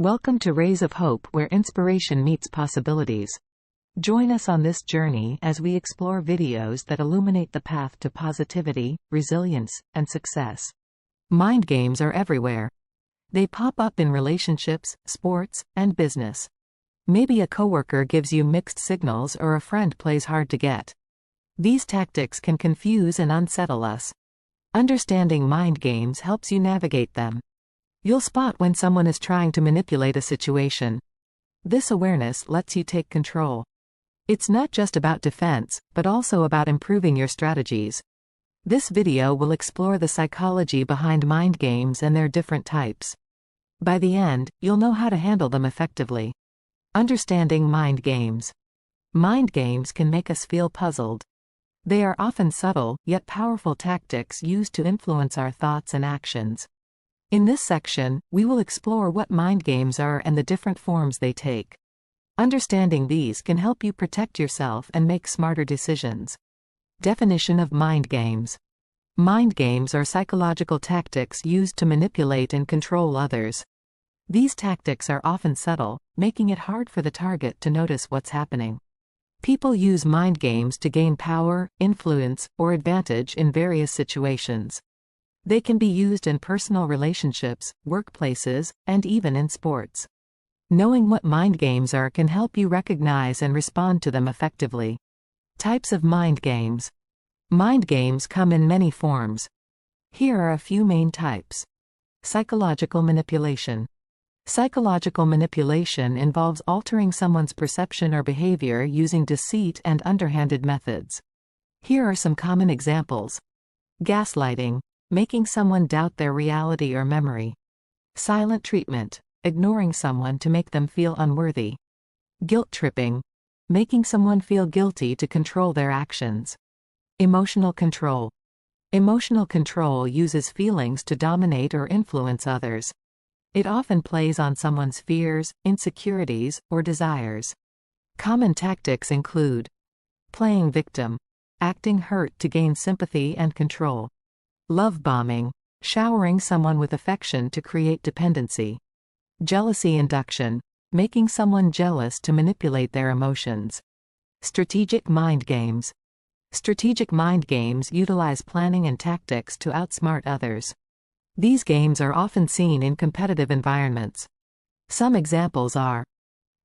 Welcome to Rays of Hope, where inspiration meets possibilities. Join us on this journey as we explore videos that illuminate the path to positivity, resilience, and success. Mind games are everywhere. They pop up in relationships, sports, and business. Maybe a coworker gives you mixed signals or a friend plays hard to get. These tactics can confuse and unsettle us. Understanding mind games helps you navigate them. You'll spot when someone is trying to manipulate a situation. This awareness lets you take control. It's not just about defense, but also about improving your strategies. This video will explore the psychology behind mind games and their different types. By the end, you'll know how to handle them effectively. Understanding mind games. Mind games can make us feel puzzled. They are often subtle, yet powerful tactics used to influence our thoughts and actions. In this section, we will explore what mind games are and the different forms they take. Understanding these can help you protect yourself and make smarter decisions. Definition of mind games. Mind games are psychological tactics used to manipulate and control others. These tactics are often subtle, making it hard for the target to notice what's happening. People use mind games to gain power, influence, or advantage in various situations. They can be used in personal relationships, workplaces, and even in sports. Knowing what mind games are can help you recognize and respond to them effectively. Types of mind games. Mind games come in many forms. Here are a few main types. Psychological manipulation. Psychological manipulation involves altering someone's perception or behavior using deceit and underhanded methods. Here are some common examples. Gaslighting. Making someone doubt their reality or memory. Silent treatment. Ignoring someone to make them feel unworthy. Guilt tripping. Making someone feel guilty to control their actions. Emotional control. Emotional control uses feelings to dominate or influence others. It often plays on someone's fears, insecurities, or desires. Common tactics include playing victim. Acting hurt to gain sympathy and control. Love bombing. Showering someone with affection to create dependency. Jealousy induction. Making someone jealous to manipulate their emotions. Strategic mind games. Strategic mind games utilize planning and tactics to outsmart others. These games are often seen in competitive environments. Some examples are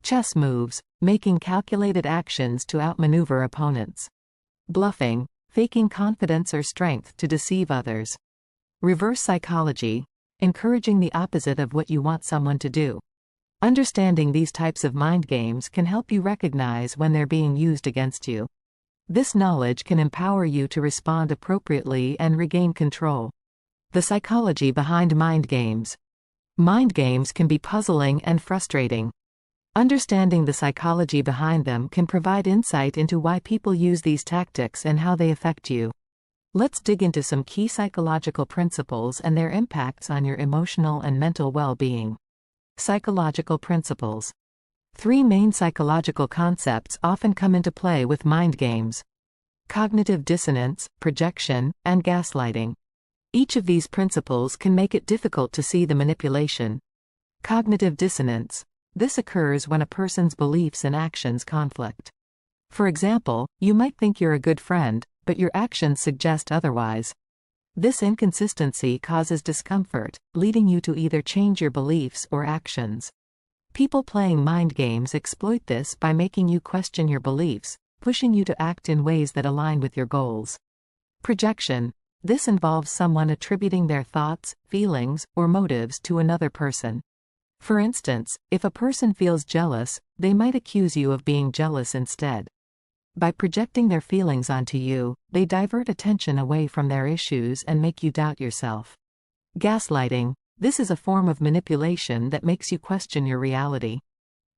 chess moves, making calculated actions to outmaneuver opponents. Bluffing, faking confidence or strength to deceive others. Reverse psychology, encouraging the opposite of what you want someone to do. Understanding these types of mind games can help you recognize when they're being used against you. This knowledge can empower you to respond appropriately and regain control. The psychology behind mind games. Mind games can be puzzling and frustrating. Understanding the psychology behind them can provide insight into why people use these tactics and how they affect you. Let's dig into some key psychological principles and their impacts on your emotional and mental well-being. Psychological principles. 3 main psychological concepts often come into play with mind games: cognitive dissonance, projection, and gaslighting. Each of these principles can make it difficult to see the manipulation. Cognitive dissonance. This occurs when a person's beliefs and actions conflict. For example, you might think you're a good friend, but your actions suggest otherwise. This inconsistency causes discomfort, leading you to either change your beliefs or actions. People playing mind games exploit this by making you question your beliefs, pushing you to act in ways that align with your goals. Projection. This involves someone attributing their thoughts, feelings, or motives to another person. For instance, if a person feels jealous, they might accuse you of being jealous instead. By projecting their feelings onto you, they divert attention away from their issues and make you doubt yourself. Gaslighting. This is a form of manipulation that makes you question your reality.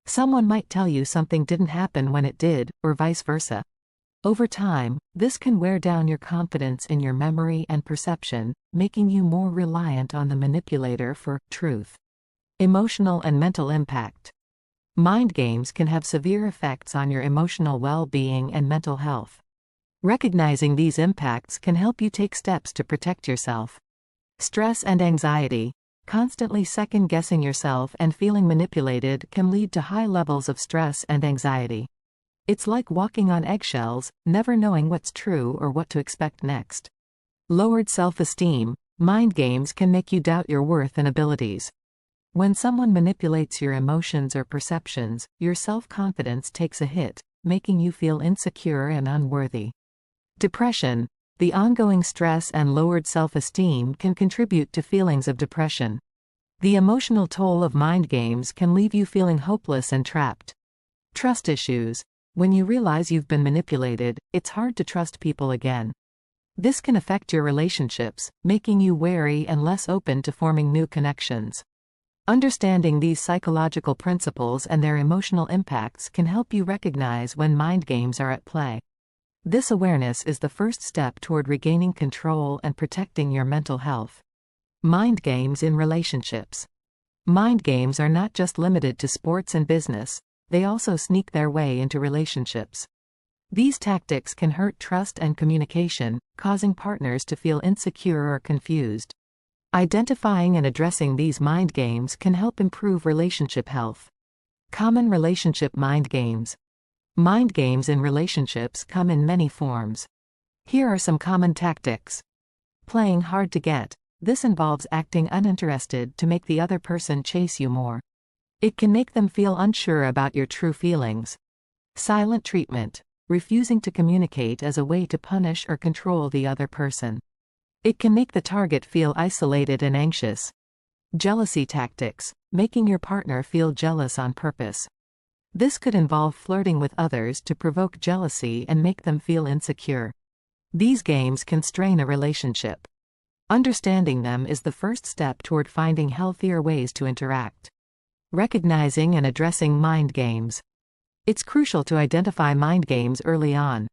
Someone might tell you something didn't happen when it did, or vice versa. Over time, this can wear down your confidence in your memory and perception, making you more reliant on the manipulator for truth. Emotional and mental impact. Mind games can have severe effects on your emotional well-being and mental health. Recognizing these impacts can help you take steps to protect yourself. Stress and anxiety. Constantly second-guessing yourself and feeling manipulated can lead to high levels of stress and anxiety. It's like walking on eggshells, never knowing what's true or what to expect next. Lowered self-esteem. Mind games can make you doubt your worth and abilities. When someone manipulates your emotions or perceptions, your self-confidence takes a hit, making you feel insecure and unworthy. Depression. The ongoing stress and lowered self-esteem can contribute to feelings of depression. The emotional toll of mind games can leave you feeling hopeless and trapped. Trust issues. When you realize you've been manipulated, it's hard to trust people again. This can affect your relationships, making you wary and less open to forming new connections. Understanding these psychological principles and their emotional impacts can help you recognize when mind games are at play. This awareness is the first step toward regaining control and protecting your mental health. Mind games in relationships. Mind games are not just limited to sports and business, they also sneak their way into relationships. These tactics can hurt trust and communication, causing partners to feel insecure or confused. Identifying and addressing these mind games can help improve relationship health. Common relationship mind games. Mind games in relationships come in many forms. Here are some common tactics. Playing hard to get. This involves acting uninterested to make the other person chase you more. It can make them feel unsure about your true feelings. Silent treatment. Refusing to communicate as a way to punish or control the other person. It can make the target feel isolated and anxious. Jealousy tactics. Making your partner feel jealous on purpose. This could involve flirting with others to provoke jealousy and make them feel insecure. These games can strain a relationship. Understanding them is the first step toward finding healthier ways to interact. Recognizing and addressing mind games. It's crucial to identify mind games early on.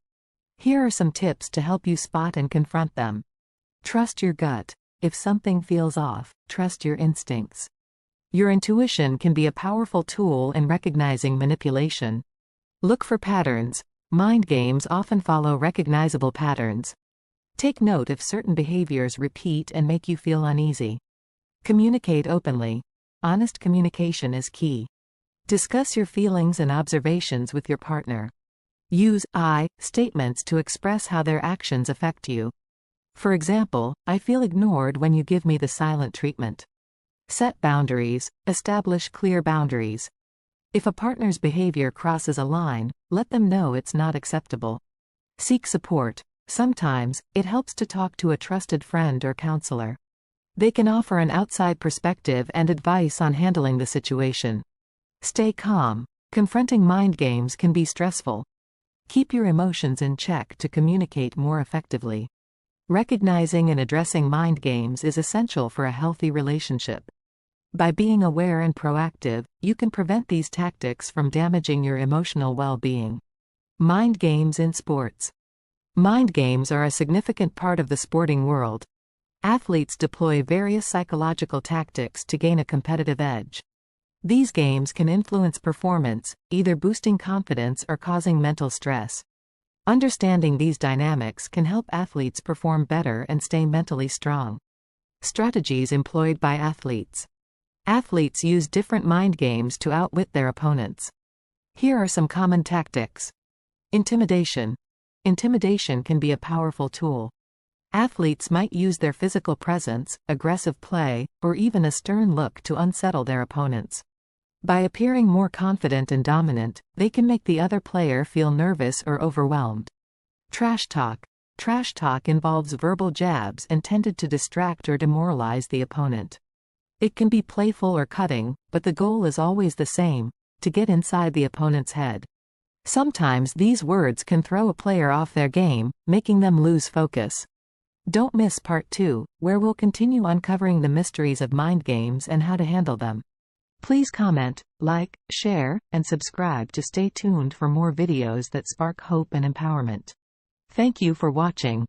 Here are some tips to help you spot and confront them. Trust your gut. If something feels off, trust your instincts. Your intuition can be a powerful tool in recognizing manipulation. Look for patterns. Mind games often follow recognizable patterns. Take note if certain behaviors repeat and make you feel uneasy. Communicate openly. Honest communication is key. Discuss your feelings and observations with your partner. Use I statements to express how their actions affect you. For example, I feel ignored when you give me the silent treatment. Set boundaries. Establish clear boundaries. If a partner's behavior crosses a line, let them know it's not acceptable. Seek support. Sometimes, it helps to talk to a trusted friend or counselor. They can offer an outside perspective and advice on handling the situation. Stay calm. Confronting mind games can be stressful. Keep your emotions in check to communicate more effectively. Recognizing and addressing mind games is essential for a healthy relationship. By being aware and proactive, you can prevent these tactics from damaging your emotional well-being. Mind games in sports. Mind games are a significant part of the sporting world. Athletes deploy various psychological tactics to gain a competitive edge. These games can influence performance, either boosting confidence or causing mental stress. Understanding these dynamics can help athletes perform better and stay mentally strong. Strategies employed by athletes. Athletes use different mind games to outwit their opponents. Here are some common tactics. Intimidation. Intimidation can be a powerful tool. Athletes might use their physical presence, aggressive play, or even a stern look to unsettle their opponents. By appearing more confident and dominant, they can make the other player feel nervous or overwhelmed. Trash talk. Trash talk involves verbal jabs intended to distract or demoralize the opponent. It can be playful or cutting, but the goal is always the same: to get inside the opponent's head. Sometimes these words can throw a player off their game, making them lose focus. Don't miss Part 2, where we'll continue uncovering the mysteries of mind games and how to handle them. Please comment, like, share, and subscribe to stay tuned for more videos that spark hope and empowerment. Thank you for watching.